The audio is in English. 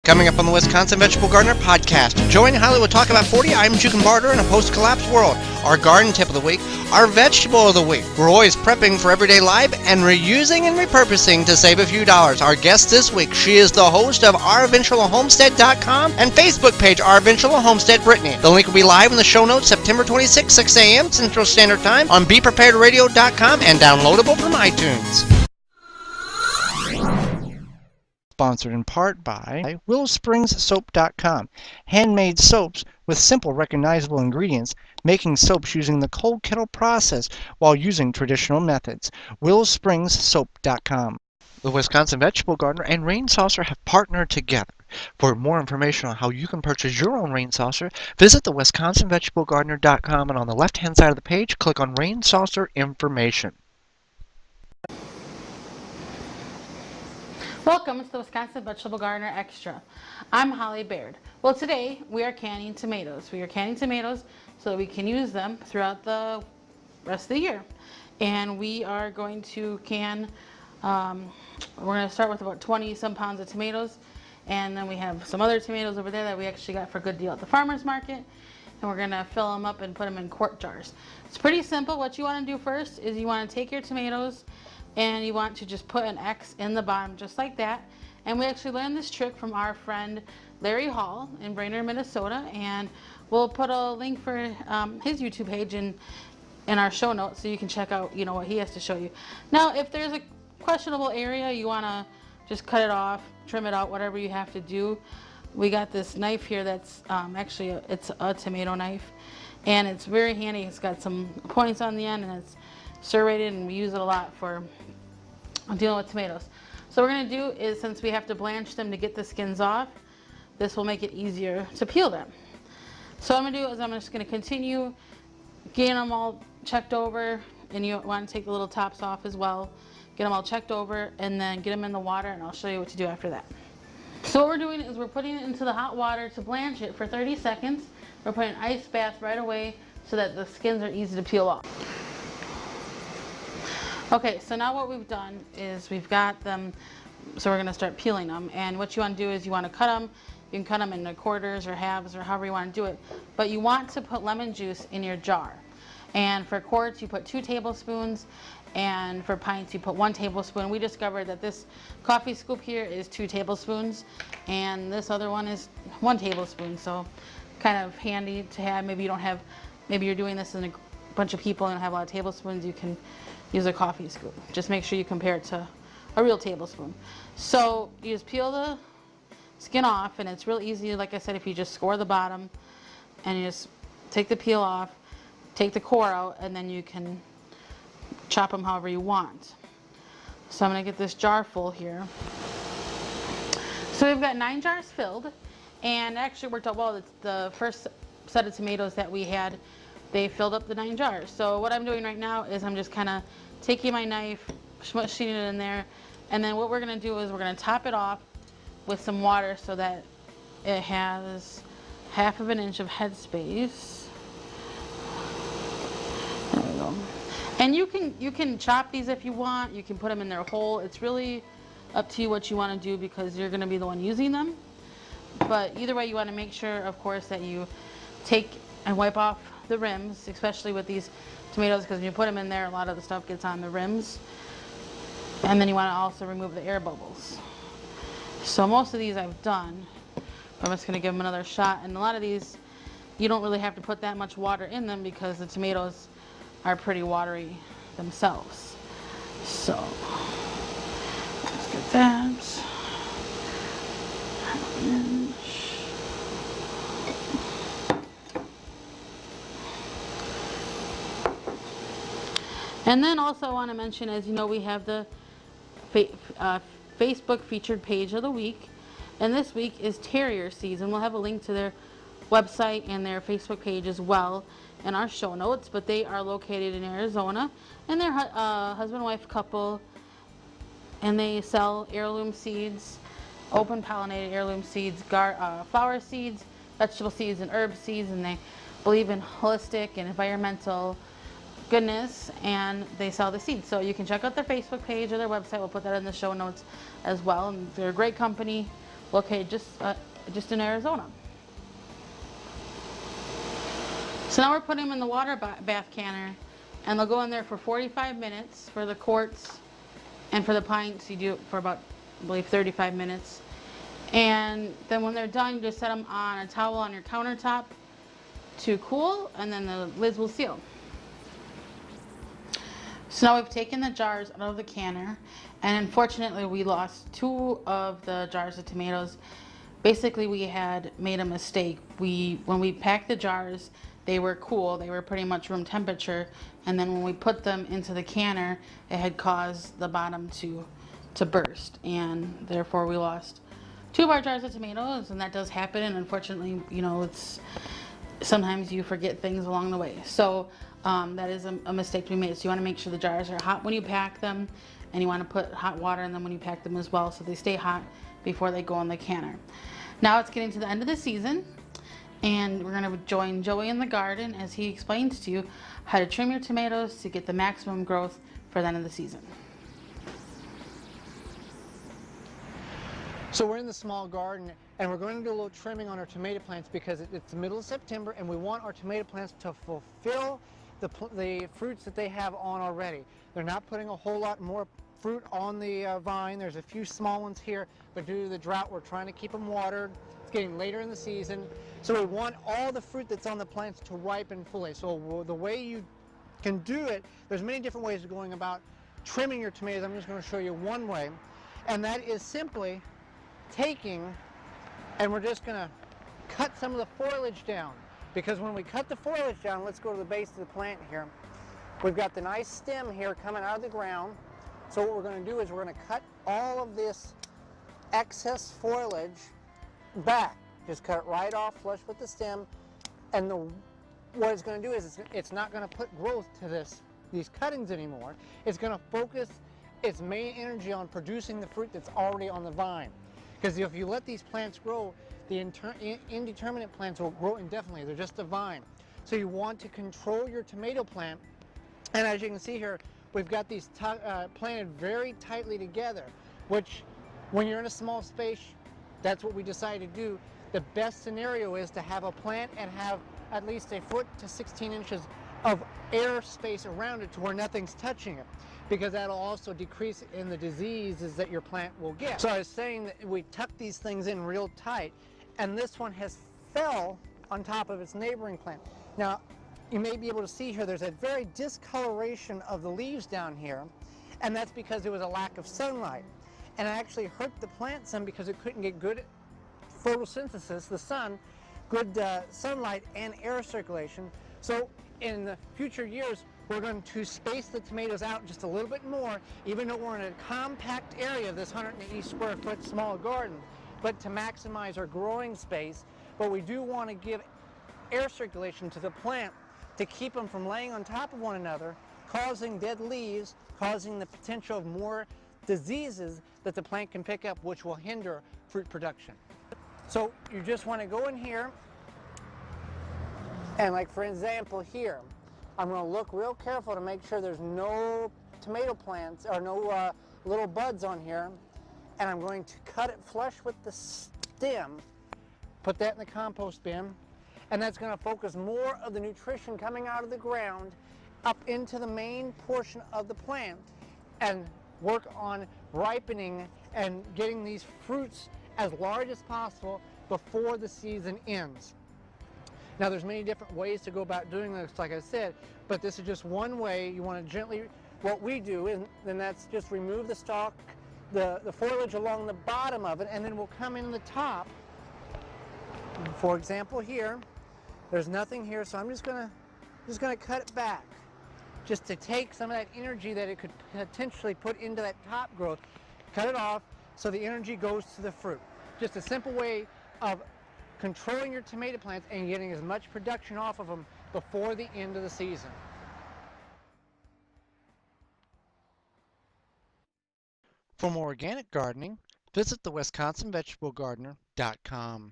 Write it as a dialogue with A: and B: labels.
A: Coming up on the Wisconsin Vegetable Gardener podcast, Joey and Holly will talk about 40 items you can barter in a post-collapse world, our garden tip of the week, our vegetable of the week. We're always prepping for everyday life and reusing and repurposing to save a few dollars. Our guest this week, she is the host of ourventuralhomestead.com and Facebook page Our Ventura Homestead Brittany. The link will be live in the show notes September 26, 6 a.m. Central Standard Time on BePreparedRadio.com and downloadable from iTunes. Sponsored in part by WillowSpringsSoap.com. Handmade soaps with simple, recognizable ingredients, making soaps using the cold kettle process while using traditional methods. WillowSpringsSoap.com. The Wisconsin Vegetable Gardener and Rain Saucer have partnered together. For more information on how you can purchase your own rain saucer, visit the WisconsinVegetableGardener.com and on the left-hand side of the page, click on Rain Saucer Information.
B: Welcome to the Wisconsin Vegetable Gardener Extra. I'm Holly Baird. Well, today we are canning tomatoes. We are canning tomatoes so that we can use them throughout the rest of the year. And we are going to can, we're going to start with about 20 some pounds of tomatoes. And then we have some other tomatoes over there that we actually got for a good deal at the farmer's market. And we're going to fill them up and put them in quart jars. It's pretty simple. What you want to do first is you want to take your tomatoes and you want to just put an X in the bottom just like that. And we actually learned this trick from our friend Larry Hall in Brainerd, Minnesota, and we'll put a link for his YouTube page in our show notes so you can check out what he has to show you. Now if there's a questionable area you want to just cut it off, trim it out, whatever you have to do, we got this knife here that's actually it's a tomato knife, and it's very handy. It's got some points on the end and it's serrated, and we use it a lot for dealing with tomatoes. So what we're going to do is, since we have to blanch them to get the skins off, this will make it easier to peel them. So what I'm going to do is I'm just going to continue getting them all checked over, and you want to take the little tops off as well. Get them all checked over and then get them in the water, and I'll show you what to do after that. So what we're doing is we're putting it into the hot water to blanch it for 30 seconds. We're putting an ice bath right away so that the skins are easy to peel off. Okay, so now what we've done is we've got them, so we're going to start peeling them. And what you want to do is you want to cut them. You can cut them into quarters or halves or however you want to do it. But you want to put lemon juice in your jar. And for quarts, you put 2 tablespoons. And for pints, you put 1 tablespoon. We discovered that this coffee scoop here is 2 tablespoons. And this other one is 1 tablespoon. So kind of handy to have. Maybe you don't have, maybe you're doing this in a bunch of people and don't have a lot of tablespoons. You can use a coffee scoop. Just make sure you compare it to a real tablespoon. So you just peel the skin off, and it's real easy. Like I said, if you just score the bottom and you just take the peel off, take the core out, and then you can chop them however you want. So I'm going to get this jar full here. So we've got 9 jars filled, and it actually worked out well. The first set of tomatoes that we had, they filled up the 9 jars. So what I'm doing right now is I'm just kind of taking my knife, smushing it in there, and then what we're going to do is we're going to top it off with some water so that it has 1/2 inch of headspace. There we go. And you can chop these if you want. You can put them in their whole. It's really up to you what you want to do because you're going to be the one using them. But either way, you want to make sure, of course, that you take and wipe off the rims, especially with these tomatoes, because when you put them in there, a lot of the stuff gets on the rims. And then you want to also remove the air bubbles. So most of these I've done. I'm just going to give them another shot. And a lot of these, you don't really have to put that much water in them because the tomatoes are pretty watery themselves. So let's get that. And then also I want to mention, as you know, we have the Facebook featured page of the week. And this week is terrier season. We'll have a link to their website and their Facebook page as well in our show notes. But they are located in Arizona. And they're a husband-wife couple. And they sell heirloom seeds, open pollinated heirloom seeds, flower seeds, vegetable seeds, and herb seeds. And they believe in holistic and environmental goodness, and they sell the seeds. So you can check out their Facebook page or their website. We'll put that in the show notes as well. And they're a great company, located just in Arizona. So now we're putting them in the water bath canner, and they'll go in there for 45 minutes for the quarts, and for the pints you do it for about, I believe, 35 minutes. And then when they're done, you just set them on a towel on your countertop to cool, and then the lids will seal. So now we've taken the jars out of the canner, and unfortunately we lost 2 of the jars of tomatoes. Basically, we had made a mistake. When we packed the jars, they were cool, they were pretty much room temperature, and then when we put them into the canner, it had caused the bottom to burst, and therefore we lost 2 of our jars of tomatoes. And that does happen, and unfortunately, it's sometimes you forget things along the way. So that is a mistake to be made. So you want to make sure the jars are hot when you pack them, and you want to put hot water in them when you pack them as well, so they stay hot before they go in the canner. Now it's getting to the end of the season, and we're going to join Joey in the garden as he explains to you how to trim your tomatoes to get the maximum growth for the end of the season.
A: So we're in the small garden, and we're going to do a little trimming on our tomato plants because it's the middle of September, and we want our tomato plants to fulfill the fruits that they have on already. They're not putting a whole lot more fruit on the vine. There's a few small ones here, but due to the drought, we're trying to keep them watered. It's getting later in the season, so we want all the fruit that's on the plants to ripen fully. So the way you can do it, there's many different ways of going about trimming your tomatoes. I'm just going to show you one way, and that is simply taking, and we're just going to cut some of the foliage down, because when we cut the foliage down, let's go to the base of the plant here. We've got the nice stem here coming out of the ground. So what we're going to do is we're going to cut all of this excess foliage back. Just cut it right off, flush with the stem, and what it's going to do is it's not going to put growth to these cuttings anymore. It's going to focus its main energy on producing the fruit that's already on the vine. Because if you let these plants grow, the indeterminate plants will grow indefinitely. They're just a vine. So you want to control your tomato plant. And as you can see here, we've got these planted very tightly together, which when you're in a small space, that's what we decided to do. The best scenario is to have a plant and have at least 1 foot to 16 inches of air space around it to where nothing's touching it, because that'll also decrease in the diseases that your plant will get. So I was saying that we tuck these things in real tight, and this one has fell on top of its neighboring plant. Now, you may be able to see here, there's a very discoloration of the leaves down here, and that's because there was a lack of sunlight. And it actually hurt the plant some because it couldn't get good photosynthesis, the sun, good sunlight and air circulation. So in the future years, we're going to space the tomatoes out just a little bit more, even though we're in a compact area of this 180 square foot small garden, but to maximize our growing space. But we do want to give air circulation to the plant to keep them from laying on top of one another, causing dead leaves, causing the potential of more diseases that the plant can pick up, which will hinder fruit production. So you just want to go in here, and like for example here, I'm going to look real careful to make sure there's no tomato plants or no little buds on here, and I'm going to cut it flush with the stem, put that in the compost bin, and that's going to focus more of the nutrition coming out of the ground up into the main portion of the plant and work on ripening and getting these fruits as large as possible before the season ends. Now there's many different ways to go about doing this, like I said, but this is just one way. You want to gently, what we do, and then that's just remove the stalk, the foliage along the bottom of it, and then we'll come in the top. For example here, there's nothing here, so I'm just gonna cut it back, just to take some of that energy that it could potentially put into that top growth, cut it off so the energy goes to the fruit. Just a simple way of controlling your tomato plants and getting as much production off of them before the end of the season. For more organic gardening, visit the WisconsinVegetableGardener.com.